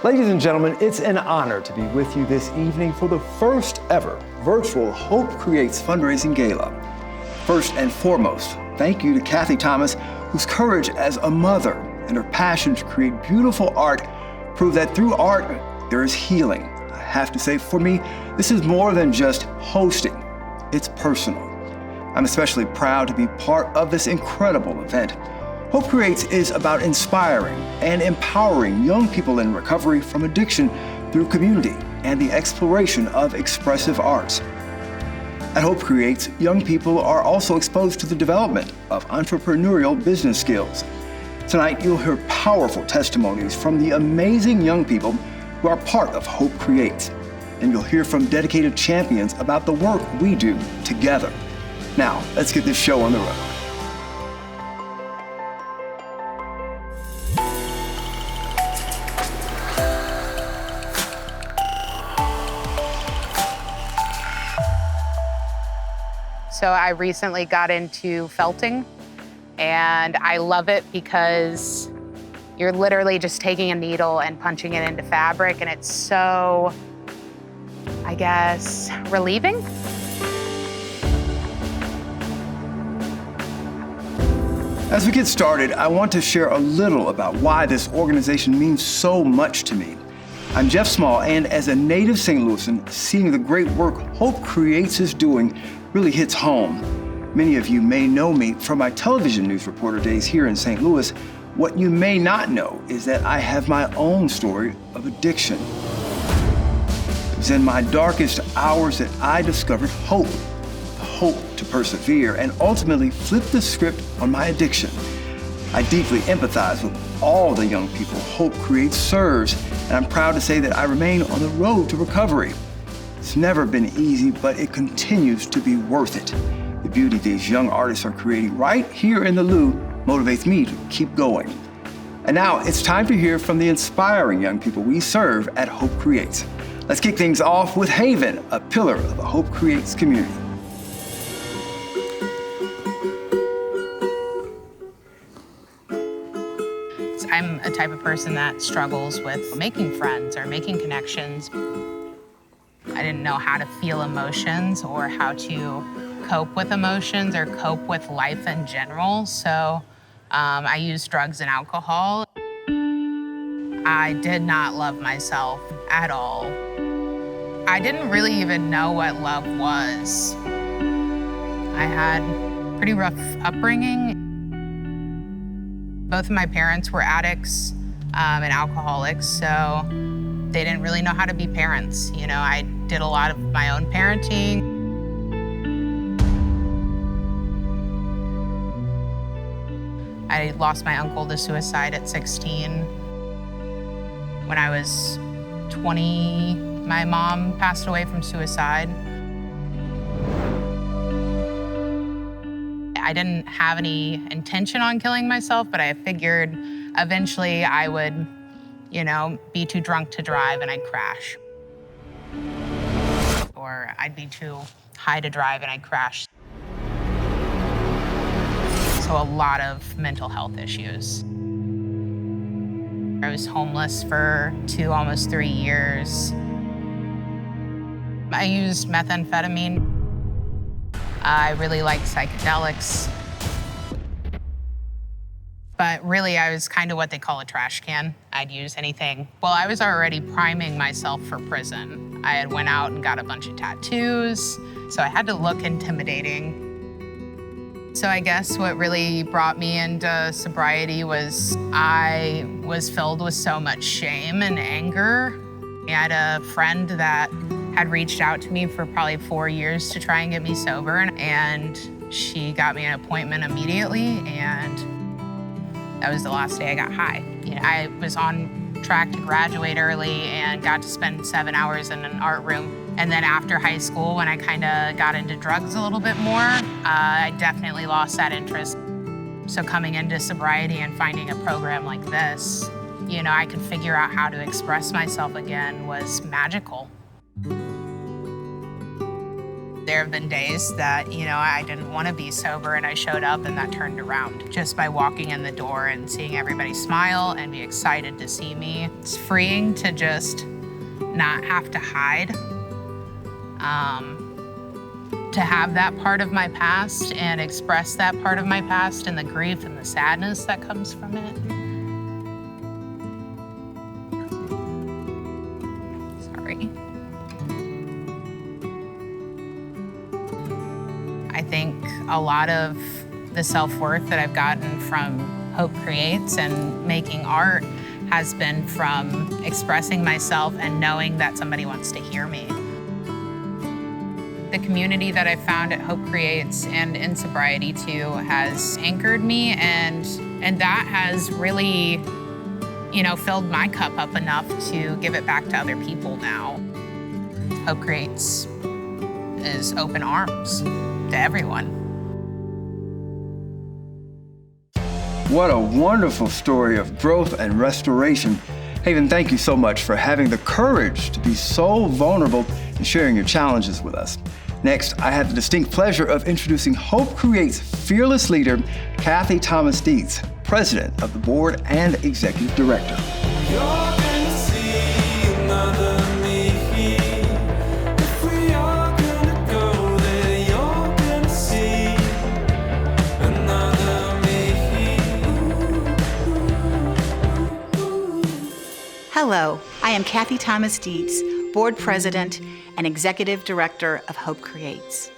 Ladies and gentlemen, it's an honor to be with you this evening for the first ever virtual Hope Creates fundraising gala. First and foremost, thank you to Kathy Thomas, whose courage as a mother and her passion to create beautiful art prove that through art, there is healing. I have to say, for me, this is more than just hosting. It's personal. I'm especially proud to be part of this incredible event. Hope Creates is about inspiring and empowering young people in recovery from addiction through community and the exploration of expressive arts. At Hope Creates, young people are also exposed to the development of entrepreneurial business skills. Tonight, you'll hear powerful testimonies from the amazing young people who are part of Hope Creates, and you'll hear from dedicated champions about the work we do together. Now, let's get this show on the road. So I recently got into felting, and I love it because you're literally just taking a needle and punching it into fabric, and it's so, I guess, relieving. As we get started, I want to share a little about why this organization means so much to me. I'm Jeff Small, and as a native St. Louisan, seeing the great work Hope Creates is doing really hits home. Many of you may know me from my television news reporter days here in St. Louis. What you may not know is that I have my own story of addiction. It was in my darkest hours that I discovered hope, the hope to persevere, and ultimately flip the script on my addiction. I deeply empathize with all the young people Hope Creates serves, and I'm proud to say that I remain on the road to recovery. It's never been easy, but it continues to be worth it. The beauty these young artists are creating right here in the Lou motivates me to keep going. And now it's time to hear from the inspiring young people we serve at Hope Creates. Let's kick things off with Haven, a pillar of the Hope Creates community. I'm a type of person that struggles with making friends or making connections. I didn't know how to feel emotions or how to cope with emotions or cope with life in general. So I used drugs and alcohol. I did not love myself at all. I didn't really even know what love was. I had a pretty rough upbringing. Both of my parents were addicts and alcoholics, so they didn't really know how to be parents. You know, I did a lot of my own parenting. I lost my uncle to suicide at 16. When I was 20, my mom passed away from suicide. I didn't have any intention on killing myself, but I figured eventually I would, you know, be too drunk to drive and I'd crash. Or I'd be too high to drive and I'd crash. So a lot of mental health issues. I was homeless for almost 3 years. I used methamphetamine. I really liked psychedelics. But really, I was kind of what they call a trash can. I'd use anything. Well, I was already priming myself for prison. I had went out and got a bunch of tattoos, so I had to look intimidating. So I guess what really brought me into sobriety was I was filled with so much shame and anger. I had a friend that had reached out to me for probably 4 years to try and get me sober, and she got me an appointment immediately, and that was the last day I got high. You know, I was on track to graduate early and got to spend 7 hours in an art room. And then after high school, when I kind of got into drugs a little bit more, I definitely lost that interest. So coming into sobriety and finding a program like this, you know, I could figure out how to express myself again was magical. There have been days that, you know, I didn't want to be sober and I showed up and that turned around just by walking in the door and seeing everybody smile and be excited to see me. It's freeing to just not have to hide, to have that part of my past and express that part of my past and the grief and the sadness that comes from it. Sorry. I think a lot of the self-worth that I've gotten from Hope Creates and making art has been from expressing myself and knowing that somebody wants to hear me. The community that I found at Hope Creates and in sobriety too has anchored me, and that has really, you know, filled my cup up enough to give it back to other people now. Hope Creates is open arms to everyone. What a wonderful story of growth and restoration. Haven, thank you so much for having the courage to be so vulnerable and sharing your challenges with us. Next, I have the distinct pleasure of introducing Hope Creates fearless leader, Kathy Thomas Dietz, president of the board and executive director. Hello, I am Kathy Thomas Dietz, Board President and Executive Director of Hope Creates.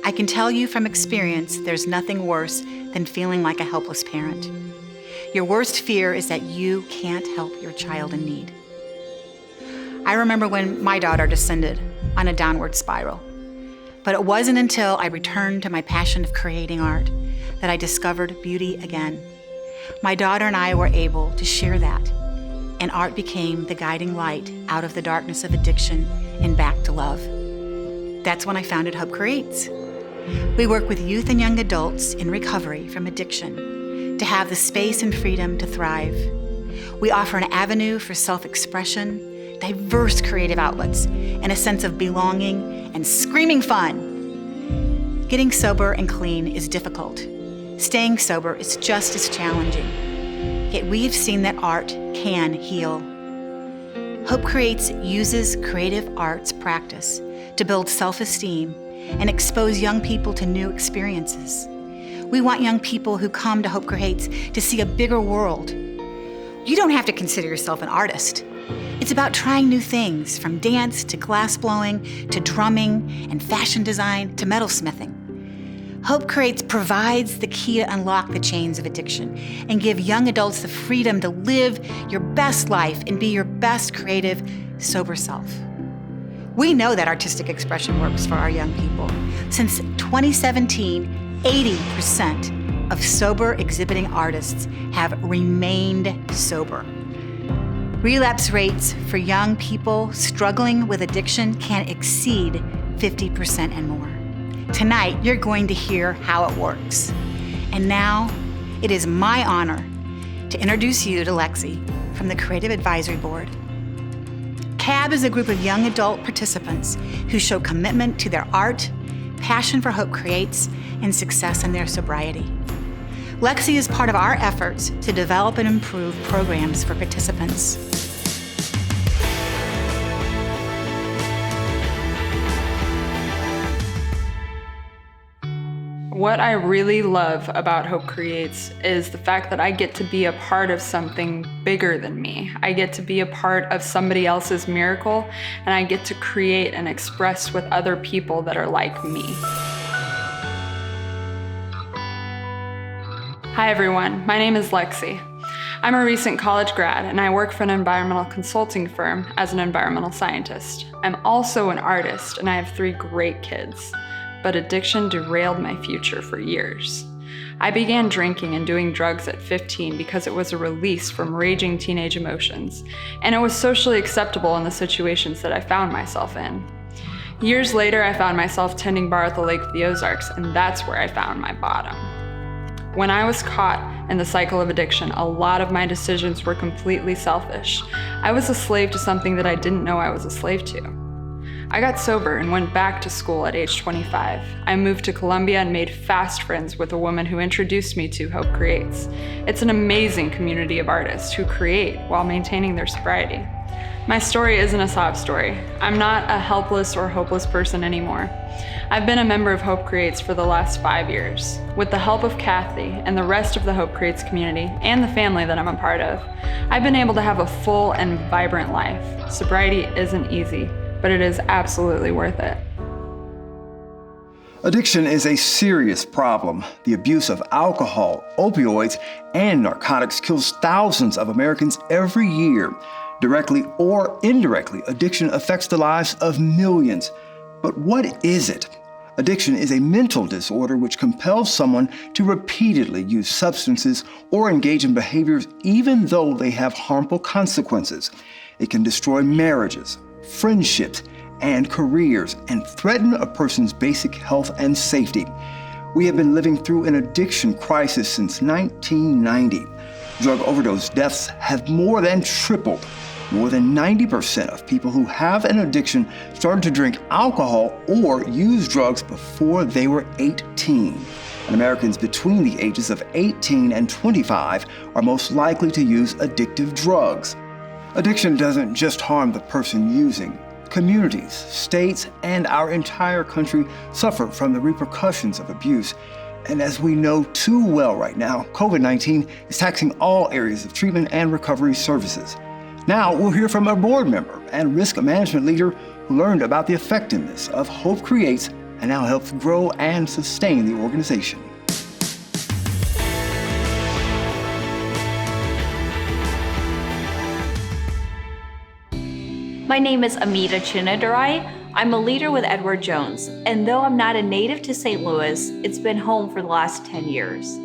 I can tell you from experience there's nothing worse than feeling like a helpless parent. Your worst fear is that you can't help your child in need. I remember when my daughter descended on a downward spiral, but it wasn't until I returned to my passion of creating art that I discovered beauty again. My daughter and I were able to share that, and art became the guiding light out of the darkness of addiction and back to love. That's when I founded Hope Creates. We work with youth and young adults in recovery from addiction to have the space and freedom to thrive. We offer an avenue for self-expression, diverse creative outlets, and a sense of belonging and screaming fun. Getting sober and clean is difficult. Staying sober is just as challenging. Yet we've seen that art can heal. Hope Creates uses creative arts practice to build self-esteem and expose young people to new experiences. We want young people who come to Hope Creates to see a bigger world. You don't have to consider yourself an artist. It's about trying new things, from dance to glass blowing to drumming and fashion design to metalsmithing. Hope Creates provides the key to unlock the chains of addiction and give young adults the freedom to live your best life and be your best creative, sober self. We know that artistic expression works for our young people. Since 2017, 80% of sober exhibiting artists have remained sober. Relapse rates for young people struggling with addiction can exceed 50% and more. Tonight, you're going to hear how it works. And now, it is my honor to introduce you to Lexi from the Creative Advisory Board. CAB is a group of young adult participants who show commitment to their art, passion for Hope Creates, and success in their sobriety. Lexi is part of our efforts to develop and improve programs for participants. What I really love about Hope Creates is the fact that I get to be a part of something bigger than me. I get to be a part of somebody else's miracle, and I get to create and express with other people that are like me. Hi everyone, my name is Lexi. I'm a recent college grad and I work for an environmental consulting firm as an environmental scientist. I'm also an artist and I have 3 great kids. But addiction derailed my future for years. I began drinking and doing drugs at 15 because it was a release from raging teenage emotions, and it was socially acceptable in the situations that I found myself in. Years later, I found myself tending bar at the Lake of the Ozarks, and that's where I found my bottom. When I was caught in the cycle of addiction, a lot of my decisions were completely selfish. I was a slave to something that I didn't know I was a slave to. I got sober and went back to school at age 25. I moved to Columbia and made fast friends with a woman who introduced me to Hope Creates. It's an amazing community of artists who create while maintaining their sobriety. My story isn't a sob story. I'm not a helpless or hopeless person anymore. I've been a member of Hope Creates for the last 5 years. With the help of Kathy and the rest of the Hope Creates community and the family that I'm a part of, I've been able to have a full and vibrant life. Sobriety isn't easy, but it is absolutely worth it. Addiction is a serious problem. The abuse of alcohol, opioids, and narcotics kills thousands of Americans every year. Directly or indirectly, addiction affects the lives of millions. But what is it? Addiction is a mental disorder which compels someone to repeatedly use substances or engage in behaviors even though they have harmful consequences. It can destroy marriages, friendships, and careers, and threaten a person's basic health and safety. We have been living through an addiction crisis since 1990. Drug overdose deaths have more than tripled. More than 90% of people who have an addiction started to drink alcohol or use drugs before they were 18. And Americans between the ages of 18 and 25 are most likely to use addictive drugs. Addiction doesn't just harm the person using. Communities, states, and our entire country suffer from the repercussions of abuse. And as we know too well right now, COVID-19 is taxing all areas of treatment and recovery services. Now we'll hear from a board member and risk management leader who learned about the effectiveness of Hope Creates and now helps grow and sustain the organization. My name is Amita Chinadurai. I'm a leader with Edward Jones, and though I'm not a native to St. Louis, it's been home for the last 10 years.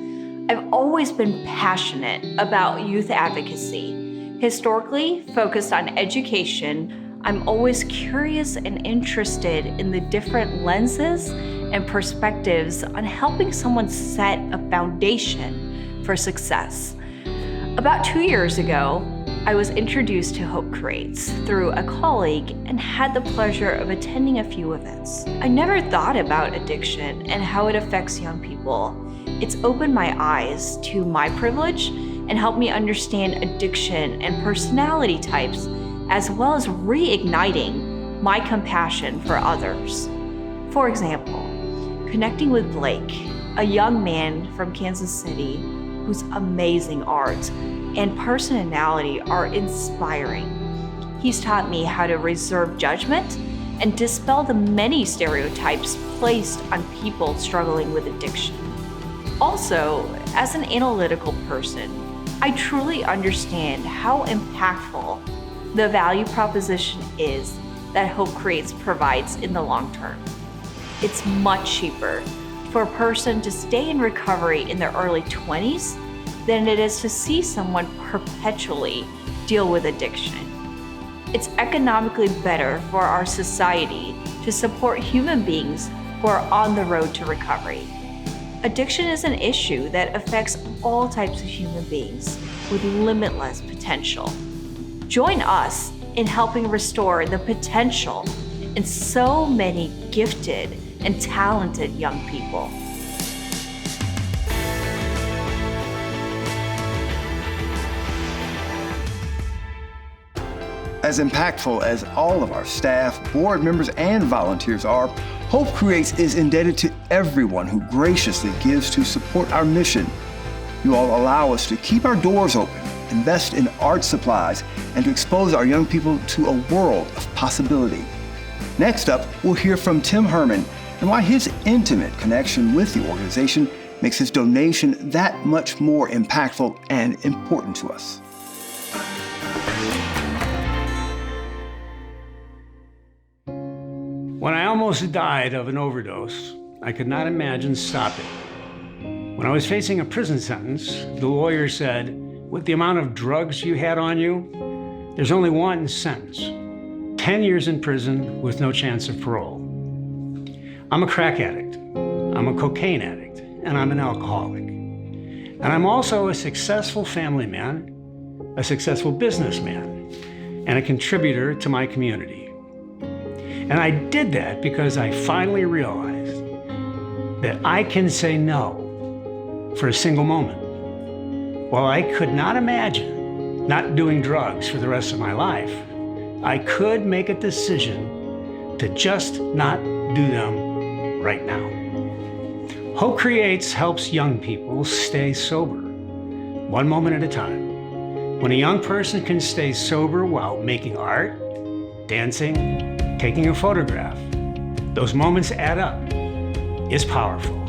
I've always been passionate about youth advocacy. Historically focused on education, I'm always curious and interested in the different lenses and perspectives on helping someone set a foundation for success. About 2 years ago, I was introduced to Hope Creates through a colleague and had the pleasure of attending a few events. I never thought about addiction and how it affects young people. It's opened my eyes to my privilege and helped me understand addiction and personality types, as well as reigniting my compassion for others. For example, connecting with Blake, a young man from Kansas City whose amazing art and personality are inspiring. He's taught me how to reserve judgment and dispel the many stereotypes placed on people struggling with addiction. Also, as an analytical person, I truly understand how impactful the value proposition is that Hope Creates provides in the long term. It's much cheaper for a person to stay in recovery in their early 20s than it is to see someone perpetually deal with addiction. It's economically better for our society to support human beings who are on the road to recovery. Addiction is an issue that affects all types of human beings with limitless potential. Join us in helping restore the potential in so many gifted and talented young people. As impactful as all of our staff, board members, and volunteers are, Hope Creates is indebted to everyone who graciously gives to support our mission. You all allow us to keep our doors open, invest in art supplies, and to expose our young people to a world of possibility. Next up, we'll hear from Tim Herman and why his intimate connection with the organization makes his donation that much more impactful and important to us. When I almost died of an overdose, I could not imagine stopping. When I was facing a prison sentence, the lawyer said, with the amount of drugs you had on you, there's only one sentence: 10 years in prison with no chance of parole. I'm a crack addict, I'm a cocaine addict, and I'm an alcoholic. And I'm also a successful family man, a successful businessman, and a contributor to my community. And I did that because I finally realized that I can say no for a single moment. While I could not imagine not doing drugs for the rest of my life, I could make a decision to just not do them right now. Hope Creates helps young people stay sober, one moment at a time. When a young person can stay sober while making art, dancing, taking a photograph, those moments add up. It's powerful.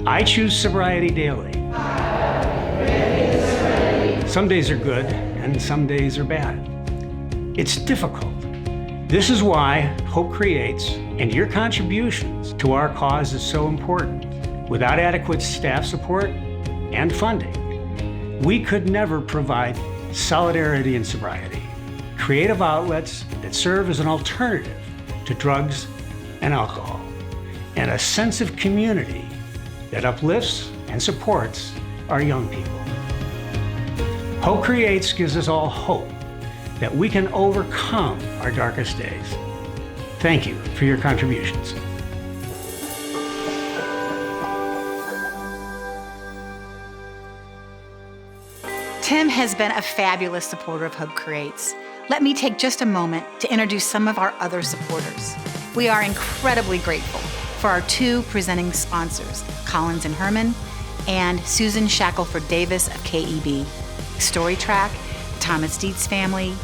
I choose sobriety daily. Some days are good and some days are bad. It's difficult. This is why Hope Creates and your contributions to our cause is so important. Without adequate staff support and funding, we could never provide solidarity and sobriety, creative outlets that serve as an alternative to drugs and alcohol, and a sense of community that uplifts and supports our young people. Hope Creates gives us all hope that we can overcome our darkest days. Thank you for your contributions. Tim has been a fabulous supporter of Hope Creates. Let me take just a moment to introduce some of our other supporters. We are incredibly grateful for our two presenting sponsors, Collins and Herman, and Susan Shackelford Davis of KEB, StoryTrack, the Thomas Dietz family,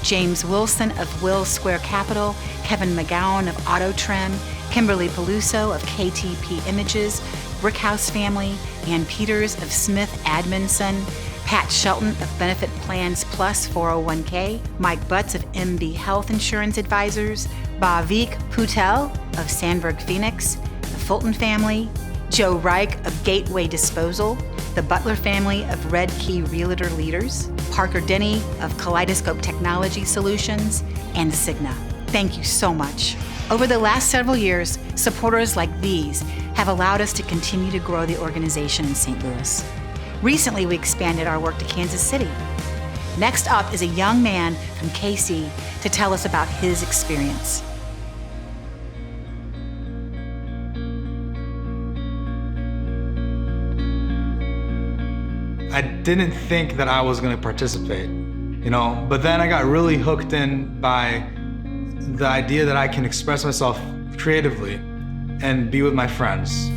James Wilson of Will Square Capital, Kevin McGowan of Auto Trim, Kimberly Peluso of KTP Images, Brickhouse family, Ann Peters of Smith Adminson, Pat Shelton of Benefit Plans Plus 401k, Mike Butts of MB Health Insurance Advisors, Bhavik Putel of Sandberg Phoenix, the Fulton family, Joe Reich of Gateway Disposal, the Butler family of Red Key Realtor Leaders, Parker Denny of Kaleidoscope Technology Solutions, and Cigna. Thank you so much. Over the last several years, supporters like these have allowed us to continue to grow the organization in St. Louis. Recently, we expanded our work to Kansas City. Next up is a young man from KC to tell us about his experience. I didn't think that I was gonna participate, but then I got really hooked in by the idea that I can express myself creatively and be with my friends.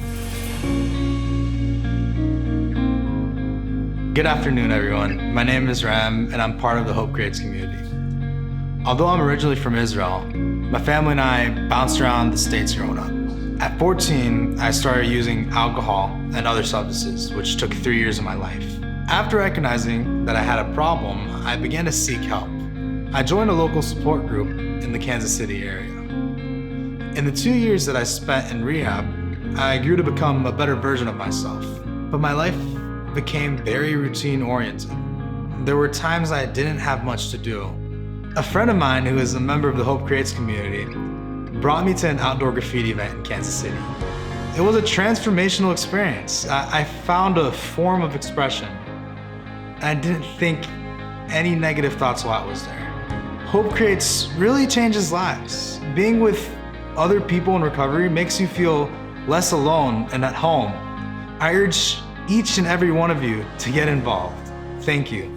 Good afternoon, everyone. My name is Ram, and I'm part of the Hope Creates community. Although I'm originally from Israel, my family and I bounced around the States growing up. At 14, I started using alcohol and other substances, which took 3 years of my life. After recognizing that I had a problem, I began to seek help. I joined a local support group in the Kansas City area. In the 2 years that I spent in rehab, I grew to become a better version of myself, but my life became very routine-oriented. There were times I didn't have much to do. A friend of mine who is a member of the Hope Creates community brought me to an outdoor graffiti event in Kansas City. It was a transformational experience. I found a form of expression. I didn't think any negative thoughts while I was there. Hope Creates really changes lives. Being with other people in recovery makes you feel less alone and at home. I urge each and every one of you to get involved. Thank you.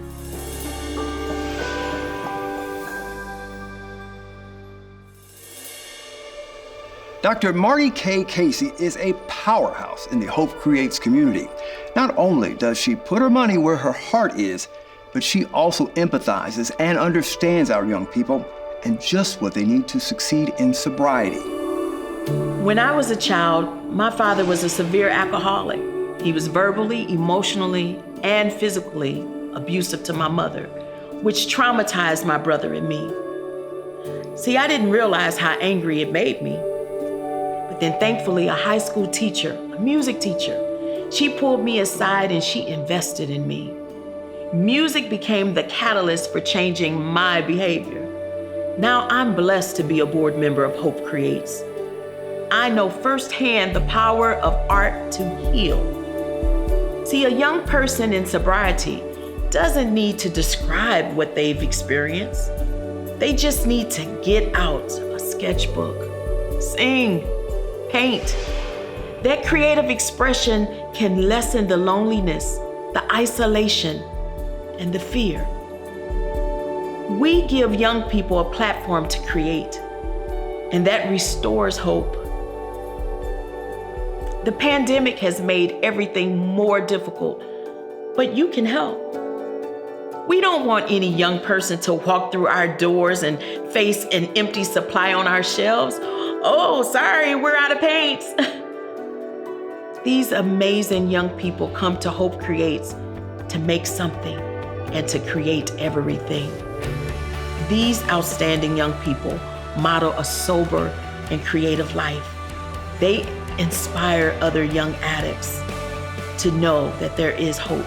Dr. Marty K. Casey is a powerhouse in the Hope Creates community. Not only does she put her money where her heart is, but she also empathizes and understands our young people and just what they need to succeed in sobriety. When I was a child, my father was a severe alcoholic. He was verbally, emotionally, and physically abusive to my mother, which traumatized my brother and me. See, I didn't realize how angry it made me. But then thankfully, a high school teacher, a music teacher, She pulled me aside and she invested in me. Music became the catalyst for changing my behavior. Now I'm blessed to be a board member of Hope Creates. I know firsthand the power of art to heal. See, a young person in sobriety doesn't need to describe what they've experienced. They just need to get out a sketchbook, sing, paint. That creative expression can lessen the loneliness, the isolation, and the fear. We give young people a platform to create, and that restores hope. The pandemic has made everything more difficult, but you can help. We don't want any young person to walk through our doors and face an empty supply on our shelves. Oh, sorry, we're out of paints. These amazing young people come to Hope Creates to make something and to create everything. These outstanding young people model a sober and creative life. They inspire other young addicts to know that there is hope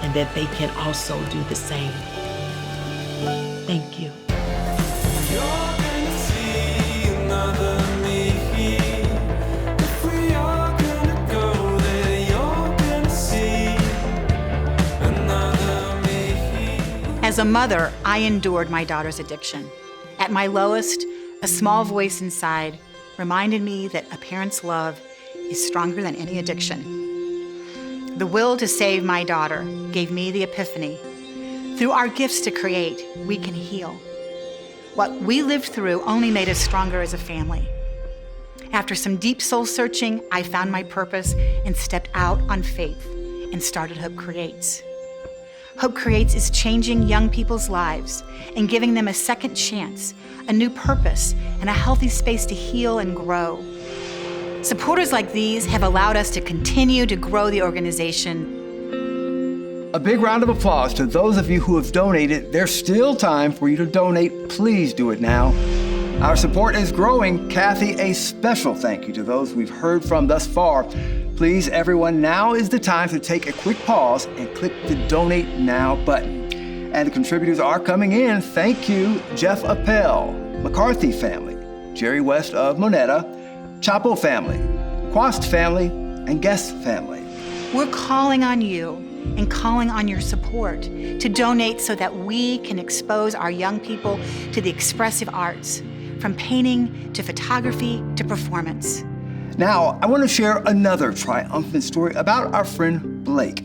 and that they can also do the same. Thank you. As a mother, I endured my daughter's addiction. At my lowest, a small voice inside reminded me that a parent's love is stronger than any addiction. The will to save my daughter gave me the epiphany. Through our gifts to create, we can heal. What we lived through only made us stronger as a family. After some deep soul searching, I found my purpose and stepped out on faith and started Hope Creates. Hope Creates is changing young people's lives and giving them a second chance, a new purpose, and a healthy space to heal and grow. Supporters like these have allowed us to continue to grow the organization. A big round of applause to those of you who have donated. There's still time for you to donate. Please do it now. Our support is growing. Kathy, a special thank you to those we've heard from thus far. Please, everyone, now is the time to take a quick pause and click the Donate Now button. And the contributors are coming in. Thank you, Jeff Appel, McCarthy family, Jerry West of Moneta, Chapo family, Quast family, and Guest family. We're calling on you and calling on your support to donate so that we can expose our young people to the expressive arts, from painting to photography to performance. Now, I want to share another triumphant story about our friend Blake.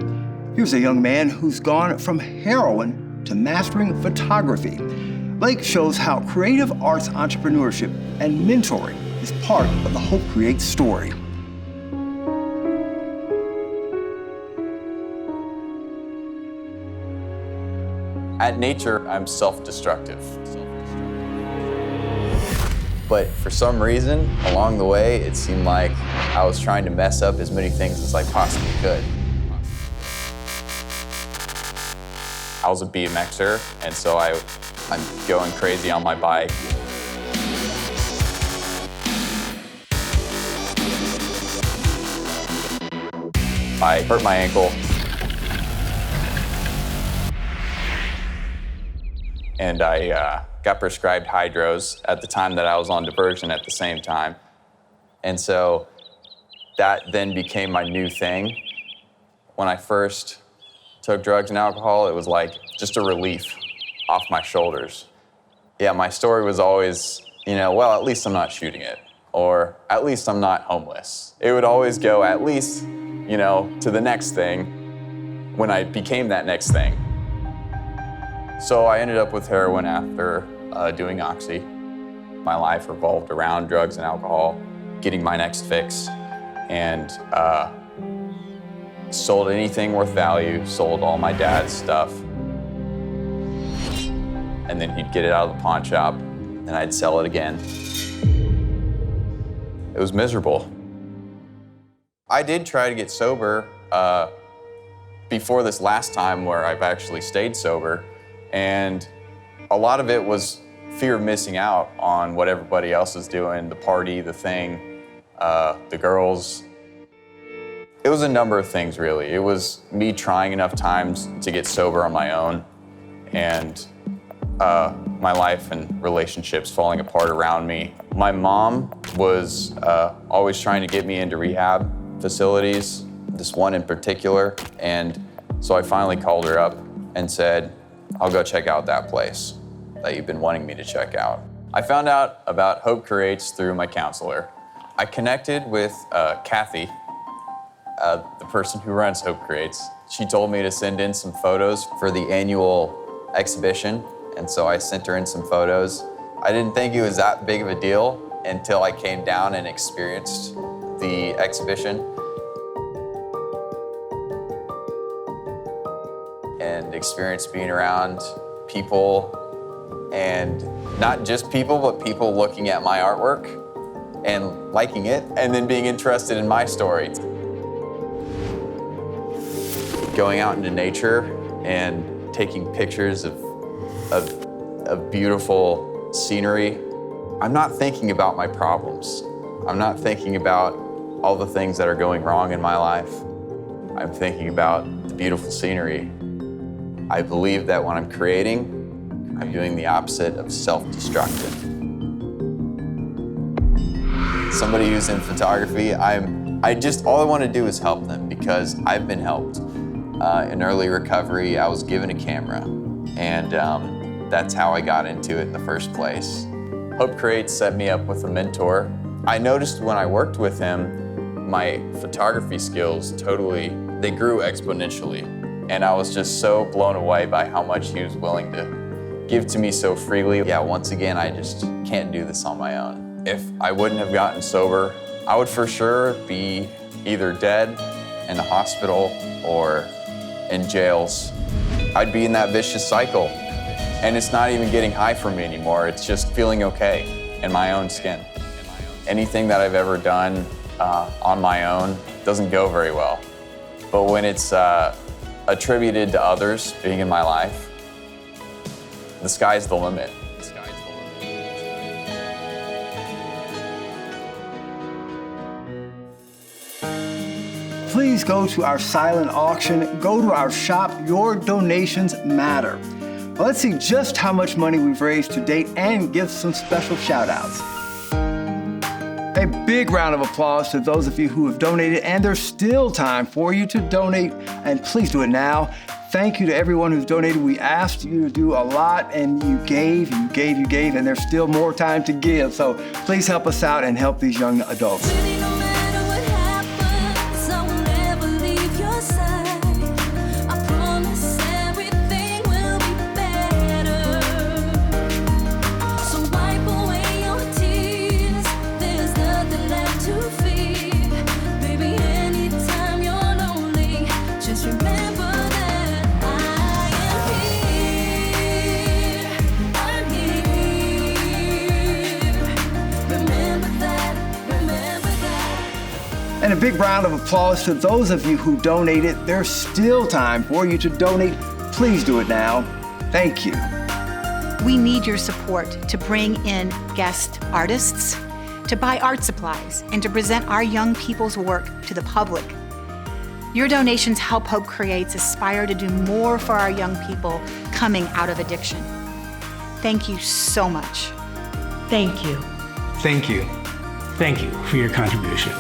Here's a young man who's gone from heroin to mastering photography. Blake shows how creative arts entrepreneurship and mentoring is part of the Hope Creates story. At nature, I'm self-destructive. But for some reason, along the way, it seemed like I was trying to mess up as many things as I possibly could. I was a BMXer, and so I'm going crazy on my bike. I hurt my ankle. And I got prescribed hydros at the time that I was on diversion at the same time. And so that then became my new thing. When I first took drugs and alcohol, it was like just a relief off my shoulders. Yeah, my story was always, well, at least I'm not shooting it, or at least I'm not homeless. It would always go at least, to the next thing when I became that next thing. So I ended up with heroin after doing Oxy. My life revolved around drugs and alcohol, getting my next fix, and sold anything worth value, sold all my dad's stuff. And then he'd get it out of the pawn shop, and I'd sell it again. It was miserable. I did try to get sober before this last time where I've actually stayed sober. And a lot of it was fear of missing out on what everybody else is doing, the party, the thing, the girls. It was a number of things, really. It was me trying enough times to get sober on my own, and my life and relationships falling apart around me. My mom was always trying to get me into rehab facilities, this one in particular, and so I finally called her up and said, I'll go check out that place that you've been wanting me to check out. I found out about Hope Creates through my counselor. I connected with Kathy, the person who runs Hope Creates. She told me to send in some photos for the annual exhibition, and so I sent her in some photos. I didn't think it was that big of a deal until I came down and experienced the exhibition. And experienced being around people, and not just people, but people looking at my artwork and liking it, and then being interested in my story. Going out into nature and taking pictures of beautiful scenery. I'm not thinking about my problems. I'm not thinking about all the things that are going wrong in my life. I'm thinking about the beautiful scenery. I believe that when I'm creating, I'm doing the opposite of self-destructive. Somebody who's in photography, all I want to do is help them, because I've been helped. In early recovery, I was given a camera, and that's how I got into it in the first place. Hope Creates set me up with a mentor. I noticed when I worked with him, my photography skills they grew exponentially. And I was just so blown away by how much he was willing to give to me so freely. Yeah, once again, I just can't do this on my own. If I wouldn't have gotten sober, I would for sure be either dead in the hospital or in jails. I'd be in that vicious cycle. And it's not even getting high for me anymore. It's just feeling okay in my own skin. Anything that I've ever done on my own doesn't go very well. But when it's attributed to others being in my life, the sky's the limit. Please go to our silent auction, go to our shop. Your donations matter. Well, let's see just how much money we've raised to date and give some special shout outs. A big round of applause to those of you who have donated, and there's still time for you to donate, and please do it now. Thank you to everyone who's donated. We asked you to do a lot, and you gave, and there's still more time to give. So please help us out and help these young adults. And a big round of applause to those of you who donated. There's still time for you to donate. Please do it now. Thank you. We need your support to bring in guest artists, to buy art supplies, and to present our young people's work to the public. Your donations help Hope Creates aspire to do more for our young people coming out of addiction. Thank you so much. Thank you. Thank you. Thank you for your contribution.